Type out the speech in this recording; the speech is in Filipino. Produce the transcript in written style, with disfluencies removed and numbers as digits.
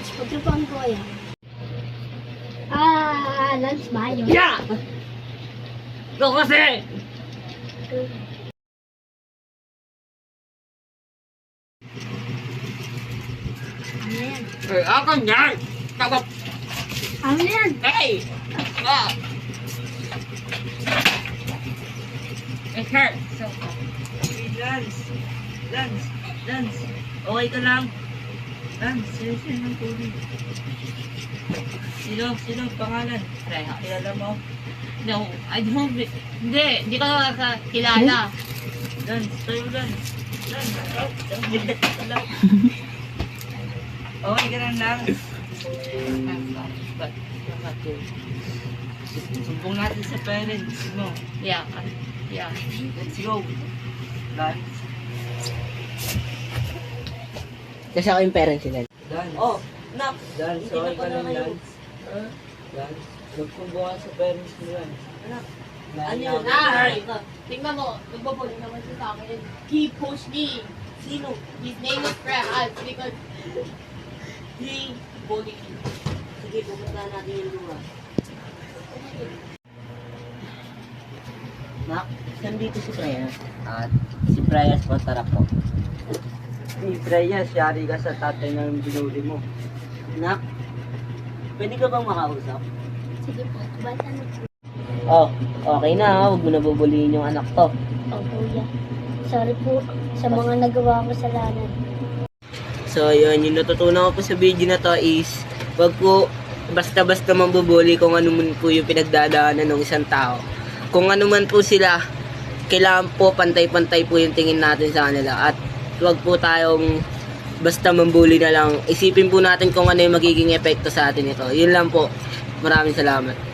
Lance, pagtripan ko kaya. Lance ba yun? Yeah! Ikaw kasi! Ano yan? Eh, ako yan! Tapos, Ano yan? hey! Ah! It hurts. So, Hey, Lance. Lance. Okay ka lang? Lance, sino ng tubig? Sino pangalan? Reha. Kilala mo? No, I don't... Hindi ko kilala. Lance, tayo Lance. Lance, okay ka lang, Lance. But, I'm not good. Sumbong natin sa parents mo. Yeah. Yeah. Let's go. Lance. Kasi ako yung parents nila. Lance. Oh, nak. Lance, Hindi okay na ka pala lang, kayo. Lance. Lance, magsumbong ka sa parents mo, Lance. Anak. Ano yun? Tingnan mo, nagbabuli naman siya sa akin. He pushed me. Sino? His name is Rehat because he bullied me. Sige, pupunta natin yung lugar. Nak, nandito si Freya. At si Prayas Pantarap po. Si Prayas, yari ka sa tatay ng binuli mo. Nak, pwede ka bang makausap? Sige po, bata na po. Oh, okay na ha. Huwag mo na bubulihin yung anak to. Oh, kuya. Sorry po sa mga nagawa ko kasalanan. So, yun. Yung natutunan ko po sa video na to is wag po basta-basta mambubuli kung ano man po yung pinagdadaanan ng isang tao. Kung ano man po sila, kailangan po pantay-pantay po yung tingin natin sa kanila. At wag po tayong basta mambuli na lang. Isipin po natin kung ano yung magiging epekto sa atin ito. Yun lang po. Maraming salamat.